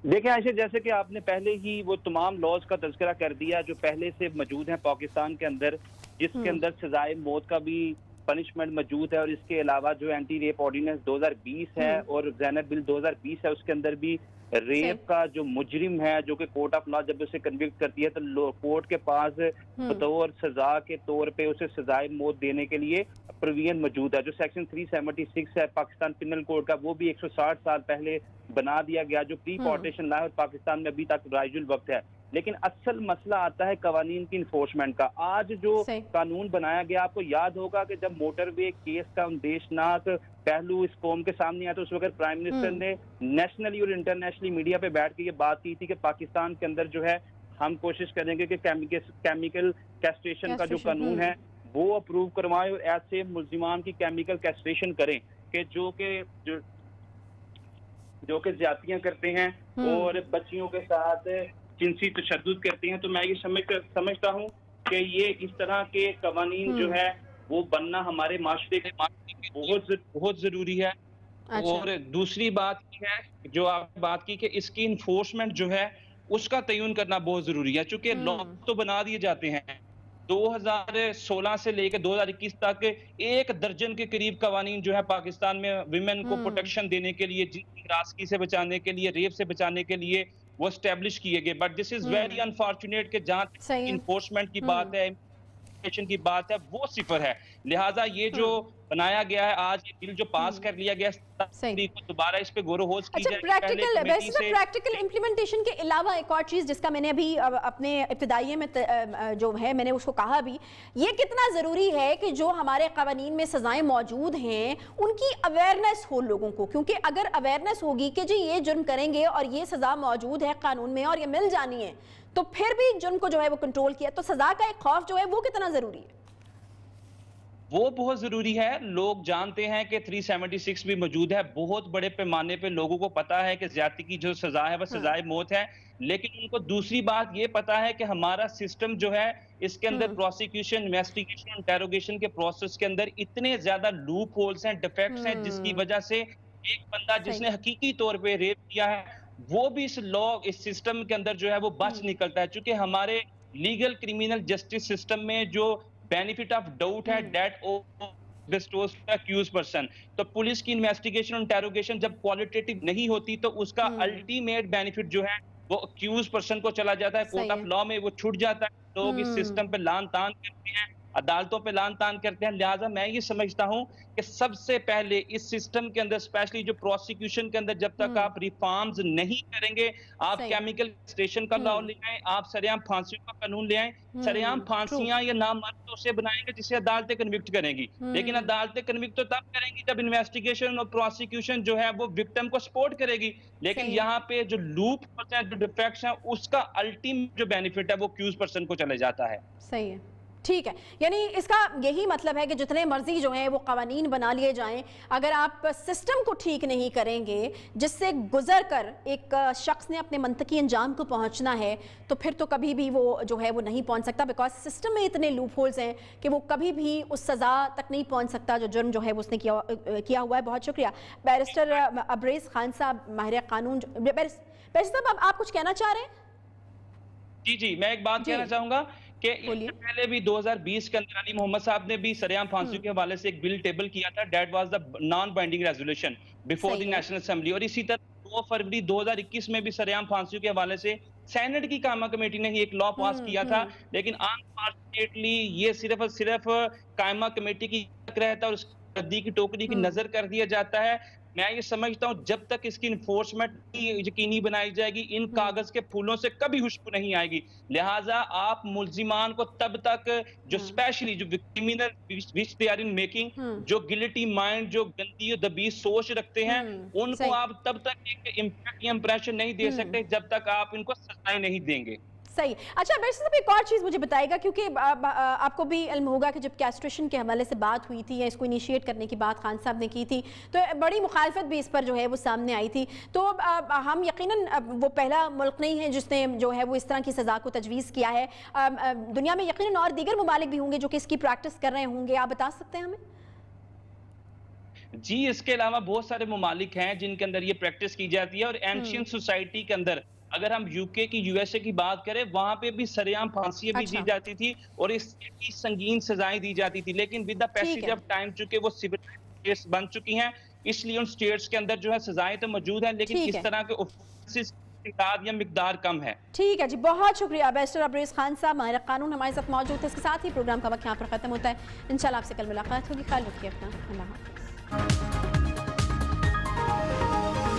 دیکھیں عائشہ, جیسے کہ آپ نے پہلے ہی وہ تمام لاز کا تذکرہ کر دیا جو پہلے سے موجود ہیں پاکستان کے اندر, جس کے اندر سزائے موت کا بھی پنشمنٹ موجود ہے, اور اس کے علاوہ جو اینٹی ریپ آرڈیننس 2020 ہے اور زینب بل 2020 ہے اس کے اندر بھی रेप का जो मुजरिम है, जो कि कोर्ट ऑफ लॉ जब उसे कन्विक्ट करती है तो कोर्ट के पास बतौर सजा के तौर पे उसे सजाए मौत देने के लिए प्रोविजन मौजूद है। जो सेक्शन 376 है पाकिस्तान पिनल कोड का, वो भी 160 साल पहले बना दिया गया, जो प्री पार्टीशन लॉ है और पाकिस्तान में अभी तक राइजुल वक्त है। लेकिन असल मसला आता है कवानीन की इन्फोर्समेंट का। आज जो कानून बनाया गया, आपको याद होगा कि जब मोटरवे केस का देशनाक पहलू इस कौम के सामने आया तो उस वक्त प्राइम मिनिस्टर ने नेशनली और इंटरनेशनली मीडिया पे बैठ के ये बात की थी कि पाकिस्तान के अंदर जो है हम कोशिश करेंगे कि केमिकल कैस्ट्रेशन का जो कानून है वो अप्रूव करवाएं और ऐसे मुल्जिमान की केमिकल कैस्ट्रेशन करें कि जो कि ज्यादतियां करते हैं और बच्चियों के साथ जिनसी तशद्दुद करते हैं। तो मैं ये समझता हूँ कि ये इस तरह के कवानीन जो है वो बनना हमारे माशरे के बहुत जरूरी है। अच्छा। और दूसरी बात है जो आपने बात की कि इसकी इन्फोर्समेंट जो है उसका तयन करना बहुत जरूरी है, चूंकि लॉ तो बना दिए जाते हैं। 2016 से लेकर 2021 तक 1 दर्जन के करीब कवानीन जो है पाकिस्तान में विमेन को प्रोटेक्शन देने के लिए, जिनकी हरासगी से बचाने के लिए, रेप से बचाने के लिए वो एस्टेब्लिश किए गए। But this is very unfortunate कि जहां इन्फोर्समेंट की बात है, की बात है, वो सिफर है। लिहाजा ये जो बनाया गया है आज, ये बिल जो पास कर लिया गया है, दोबारा इस पे गौर होश की जाए। प्रैक्टिकल इम्प्लीमेंटेशन के अलावा एक और चीज जिसका मैंने अभी अपने इब्तिदाइये में जो है मैंने उसको कहा भी, ये कितना जरूरी है कि जो हमारे कवानीन में सजाएं मौजूद हैं उनकी अवेयरनेस हो लोगों को, क्योंकि अगर अवेयरनेस होगी कि जी ये जुर्म करेंगे और ये सजा मौजूद है कानून में और ये मिल जानी है, तो फिर भी जुर्म को जो है वो कंट्रोल किया, तो सजा का एक खौफ जो है वो कितना जरूरी है? वो बहुत जरूरी है। लोग जानते हैं कि 376 भी मौजूद है, बहुत बड़े पैमाने पे लोगों को पता है कि ज्यादती की जो सजा है वह सजाए मौत है, लेकिन उनको दूसरी बात ये पता है कि हमारा सिस्टम जो है इसके अंदर प्रोसिक्यूशन, इन्वेस्टिगेशन, इंटेरोगेशन के प्रोसेस के अंदर इतने ज्यादा लूप होल्स हैं, डिफेक्ट्स हैं, जिसकी वजह से एक बंदा जिसने हकीकी तौर पे रेप किया है वो भी इस लॉ, इस सिस्टम के अंदर जो है वो बच निकलता है। चूंकि हमारे लीगल क्रिमिनल जस्टिस सिस्टम में जो बेनिफिट ऑफ डाउट है डेट बेस्टोज अक्यूज पर्सन, तो पुलिस की इन्वेस्टिगेशन और इंटेरोगेशन जब क्वालिटेटिव नहीं होती तो उसका अल्टीमेट बेनिफिट जो है वो अक्यूज पर्सन को चला जाता है, कोर्ट ऑफ लॉ में वो छूट जाता है। लोग इस सिस्टम पे लान तान करते हैं, अदालतों पे लान तान करते हैं। लिहाजा मैं ये समझता हूं कि सबसे पहले इस सिस्टम के अंदर, स्पेशली जो प्रोसिक्यूशन के अंदर, जब तक आप रिफॉर्म्स नहीं करेंगे, आप केमिकल स्टेशन का लॉ ले आए, आप सरेआम फांसियों का कानून ले आए, सरेआम फांसियां या नामर्द उसे बनाएंगे जिसे अदालतें कन्विक्ट करेंगी, लेकिन अदालतें कन्विक्ट तो तब करेंगी जब इन्वेस्टिगेशन और प्रोसिक्यूशन जो है वो विक्टिम को सपोर्ट करेगी। लेकिन यहाँ पे जो लूप होते हैं, जो डिफेक्ट्स हैं, उसका अल्टीमेट जो बेनिफिट है वो अक्यूज पर्सन को चले जाता है। सही है, ठीक है। यानी इसका यही मतलब है कि जितने मर्जी जो हैं वो कवानीन बना लिए जाएं, अगर आप सिस्टम को ठीक नहीं करेंगे जिससे गुजर कर एक शख्स ने अपने मंतकी अंजाम को पहुंचना है, तो फिर तो कभी भी वो जो है वो नहीं पहुंच सकता, बिकॉज सिस्टम में इतने लूप होल्स हैं कि वो कभी भी उस सज़ा तक नहीं पहुंच सकता जो जुर्म जो है वो उसने किया हुआ है। बहुत शुक्रिया बैरिस्टर अब्रेज खान साहब, माहिर कानून। बैरिस्टर साहब, आप कुछ कहना चाह रहे हैं? जी, मैं एक बात कहना चाहूंगा कि इससे पहले भी 2020 के अंदर अली मोहम्मद साहब ने भी सरेआम फांसियों के हवाले से एक बिल टेबल किया था, that was the non binding resolution before the national assembly. और इसी तरह 2 फरवरी 2021 में भी सरेआम फांसियों के हवाले से सेनेट की कायमा कमेटी ने ही एक लॉ पास किया था, लेकिन अनफॉर्चुनेटली ये सिर्फ और सिर्फ कायमा कमेटी की रहता है और उसकी रद्दी की टोकरी की नजर कर दिया जाता है। मैं ये समझता हूं जब तक इसकी इन्फोर्समेंट यकीनी बनाई जाएगी, इन कागज के फूलों से कभी खुशबू नहीं आएगी। लिहाजा आप मुल्जिमान को तब तक, जो स्पेशली जो criminal which they are in making, जो गिल्टी माइंड, जो गंदी दबीज सोच रखते हैं, उनको आप तब तक एक इम्पैक्ट या इंप्रेशन नहीं दे सकते जब तक आप इनको सजाएं नहीं देंगे। सही। अच्छा बैरिस्टर साहब, एक और चीज़ मुझे बताएगा, क्योंकि आपको भी इल्म होगा कि जब कैस्ट्रेशन के हवाले से बात हुई थी या इसको इनिशिएट करने की बात खान साहब ने की थी, तो बड़ी मुखालफत भी इस पर जो है वो सामने आई थी। तो हम यकीनन वो पहला मुल्क नहीं है जिसने जो है वो इस तरह की सज़ा को तजवीज़ किया है। दुनिया में यकीनन और दीगर ममालिक भी होंगे जो कि इसकी प्रैक्टिस कर रहे होंगे, आप बता सकते हैं हमें? जी, इसके अलावा बहुत सारे ममालिक हैं जिनके अंदर ये प्रैक्टिस की जाती है। और एंशियंट सोसाइटी के अंदर अगर हम यूके की, यूएसए की बात करें, वहां पे भी सरेआम फांसी भी दी जाती थी और इसकी संगीन सजाएं दी जाती थी। लेकिन with the passage of time चूंकि वो सिविल केस बन चुकी हैं, اس لیے ان سٹیٹس کے اندر جو ہے سزائیں تو موجود ہیں لیکن ٹھیک ہے۔ اس طرح کے offenses کی تعداد یا مقدار کم ہے۔ ٹھیک ہے جی، بہت شکریہ بیرسٹر ابریز خان صاحب، ماہر قانون ہمارے ساتھ موجود تھے۔ اس کے ساتھ ہی پروگرام کا وقت یہاں پر ختم ہوتا ہے، انشاءاللہ آپ سے کل ملاقات ہوگی۔ خیال رکھیے اپنا، اللہ حافظ۔